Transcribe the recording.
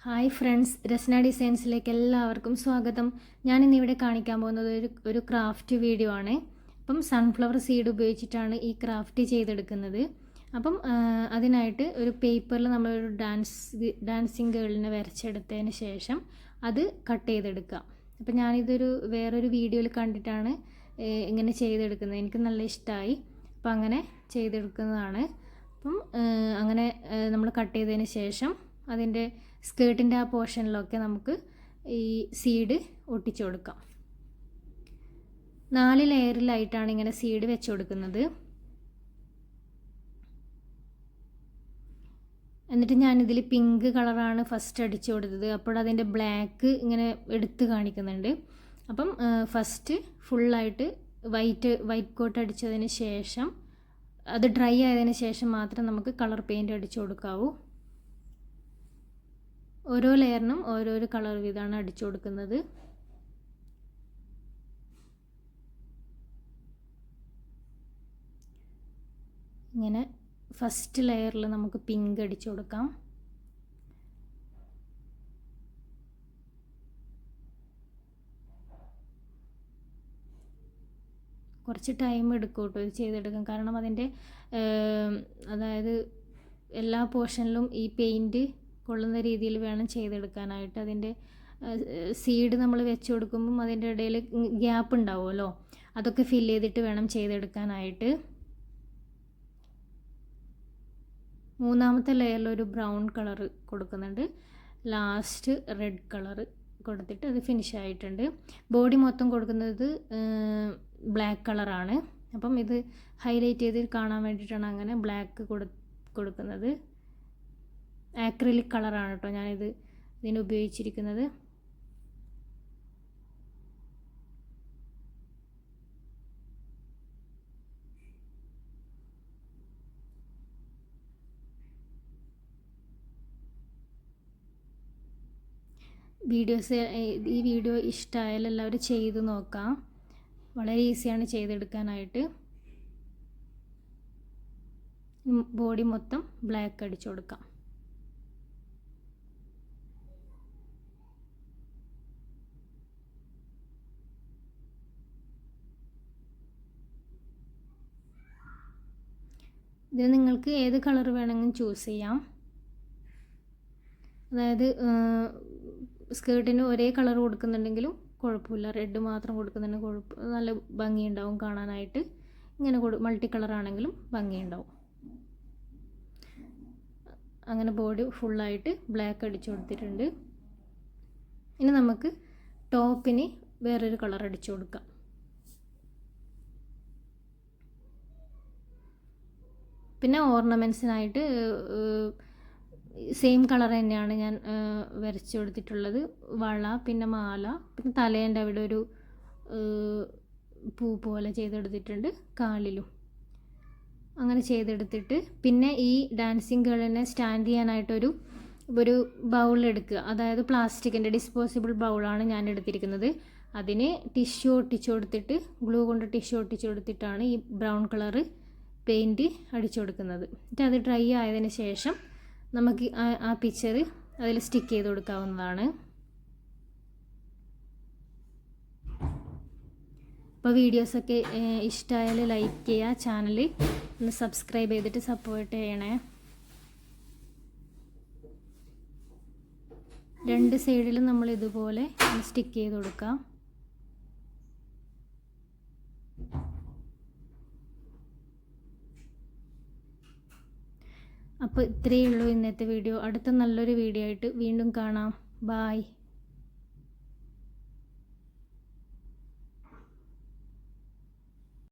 Hi friends, Rasna ഡിസൈൻസിലേക്ക് എല്ലാവർക്കും സ്വാഗതം. ഞാനിന്നിവിടെ കാണിക്കാൻ പോകുന്നത് ഒരു ക്രാഫ്റ്റ് വീഡിയോ ആണ്. അപ്പം സൺഫ്ലവർ സീഡ് ഉപയോഗിച്ചിട്ടാണ് ഈ ക്രാഫ്റ്റ് ചെയ്തെടുക്കുന്നത്. അപ്പം അതിനായിട്ട് ഒരു പേപ്പറിൽ നമ്മളൊരു ഡാൻസിങ് ഗേളിനെ വരച്ചെടുത്തതിന് ശേഷം അത് കട്ട് ചെയ്തെടുക്കുക. അപ്പം ഞാനിതൊരു വേറൊരു വീഡിയോയിൽ കണ്ടിട്ടാണ് ഇങ്ങനെ ചെയ്തെടുക്കുന്നത്. എനിക്ക് നല്ല ഇഷ്ടമായി. അപ്പം അങ്ങനെ ചെയ്തെടുക്കുന്നതാണ്. അപ്പം അങ്ങനെ നമ്മൾ കട്ട് ചെയ്തതിന് ശേഷം അതിൻ്റെ സ്കേർട്ടിൻ്റെ ആ പോർഷനിലൊക്കെ നമുക്ക് ഈ സീഡ് ഒട്ടിച്ചു കൊടുക്കാം. 4 ലെയറിലായിട്ടാണ് ഇങ്ങനെ സീഡ് വെച്ച് കൊടുക്കുന്നത്. എന്നിട്ട് ഞാനിതിൽ പിങ്ക് കളറാണ് ഫസ്റ്റ് അടിച്ചു കൊടുത്തത്. അപ്പോൾ അതിൻ്റെ ബ്ലാക്ക് ഇങ്ങനെ എടുത്ത് കാണിക്കുന്നുണ്ട്. അപ്പം ഫസ്റ്റ് ഫുള്ളായിട്ട് വൈറ്റ് കോട്ട് അടിച്ചതിന് ശേഷം അത് ഡ്രൈ ആയതിന് ശേഷം മാത്രം നമുക്ക് കളർ പെയിൻറ്റ് അടിച്ചു കൊടുക്കാവൂ. ഓരോ ലെയറിനും ഓരോരോ കളർ വീതമാണ് അടിച്ചു കൊടുക്കുന്നത്. ഇങ്ങനെ ഫസ്റ്റ് ലെയറിൽ നമുക്ക് പിങ്ക് അടിച്ചു കൊടുക്കാം. കുറച്ച് ടൈം എടുക്കും കേട്ടോ ഇത് ചെയ്തെടുക്കാം. കാരണം അതിൻ്റെ അതായത് എല്ലാ പോർഷനിലും ഈ പെയിൻറ്റ് കൊള്ളുന്ന രീതിയിൽ വേണം ചെയ്തെടുക്കാനായിട്ട്. അതിൻ്റെ സീഡ് നമ്മൾ വെച്ച് കൊടുക്കുമ്പം അതിൻ്റെ ഇടയിൽ ഗ്യാപ്പ് ഉണ്ടാവുമല്ലോ, അതൊക്കെ ഫില്ല് ചെയ്തിട്ട് വേണം ചെയ്തെടുക്കാനായിട്ട്. 3ാമത്തെ ലെയറിൽ ഒരു ബ്രൗൺ കളർ കൊടുക്കുന്നുണ്ട്. ലാസ്റ്റ് റെഡ് കളർ കൊടുത്തിട്ട് അത് ഫിനിഷ് ആയിട്ടുണ്ട്. ബോഡി മൊത്തം കൊടുക്കുന്നത് ബ്ലാക്ക് കളറാണ്. അപ്പം ഇത് ഹൈലൈറ്റ് ചെയ്ത് കാണാൻ വേണ്ടിയിട്ടാണ് അങ്ങനെ ബ്ലാക്ക് കൊടുക്കുന്നത്. ആക്രിലിക് കളറാണ് കേട്ടോ ഇതിന് ഉപയോഗിച്ചിരിക്കുന്നത്. ഈ വീഡിയോ ഇഷ്ടമായാൽ എല്ലാവരും ചെയ്ത് നോക്കാം. വളരെ ഈസിയാണ് ചെയ്തെടുക്കാനായിട്ട്. ബോഡി മൊത്തം ബ്ലാക്ക് അടിച്ചു കൊടുക്കാം. ഇത് നിങ്ങൾക്ക് ഏത് കളർ വേണമെങ്കിലും ചൂസ് ചെയ്യാം. അതായത് സ്കേർട്ടിന് ഒരേ കളർ കൊടുക്കുന്നുണ്ടെങ്കിലും കുഴപ്പമില്ല, റെഡ് മാത്രം കൊടുക്കുന്നുണ്ടെങ്കിൽ നല്ല ഭംഗിയുണ്ടാവും കാണാനായിട്ട്. ഇങ്ങനെ മൾട്ടി കളറാണെങ്കിലും ഭംഗിയുണ്ടാവും. അങ്ങനെ ബോഡി ഫുള്ളായിട്ട് ബ്ലാക്ക് അടിച്ചു കൊടുത്തിട്ടുണ്ട്. ഇനി നമുക്ക് ടോപ്പിന് വേറൊരു കളർ അടിച്ചു കൊടുക്കാം. പിന്നെ ഓർണമെൻറ്റ്സിനായിട്ട് സെയിം കളർ തന്നെയാണ് ഞാൻ വരച്ചു കൊടുത്തിട്ടുള്ളത്. വള, പിന്നെ മാല, പിന്നെ തലേൻ്റെ അവിടെ ഒരു പൂ പോലെ ചെയ്തെടുത്തിട്ടുണ്ട്. കാലിലും അങ്ങനെ ചെയ്തെടുത്തിട്ട് പിന്നെ ഈ ഡാൻസിങ് ഗേളിനെ സ്റ്റാൻഡ് ചെയ്യാനായിട്ടൊരു ബൗൾ എടുക്കുക. അതായത് പ്ലാസ്റ്റിക്കിൻ്റെ ഡിസ്പോസിബിൾ ബൗളാണ് ഞാൻ എടുത്തിരിക്കുന്നത്. അതിന് ടിഷ്യൂ ഒട്ടിച്ചു കൊടുത്തിട്ട് ഗ്ലൂ കൊണ്ട് ടിഷ്യൂ ഒട്ടിച്ചു കൊടുത്തിട്ടാണ് ഈ ബ്രൗൺ കളറ് പെയിൻറ്റ് അടിച്ചു കൊടുക്കുന്നത്. എന്നിട്ട് അത് ഡ്രൈ ആയതിന് ശേഷം നമുക്ക് ആ പിക്ചർ അതിൽ സ്റ്റിക്ക് ചെയ്ത് കൊടുക്കാവുന്നതാണ്. അപ്പോൾ വീഡിയോസൊക്കെ ഇഷ്ടമായാൽ ലൈക്ക് ചെയ്യുക, ചാനൽ ഒന്ന് സബ്സ്ക്രൈബ് ചെയ്തിട്ട് സപ്പോർട്ട് ചെയ്യണേ. 2 സൈഡിലും നമ്മൾ ഇതുപോലെ സ്റ്റിക്ക് ചെയ്ത് കൊടുക്കാം. അപ്പോൾ ഇത്രയേ ഉള്ളൂ ഇന്നത്തെ വീഡിയോ. അടുത്ത നല്ലൊരു വീഡിയോ ആയിട്ട് വീണ്ടും കാണാം. ബായ്.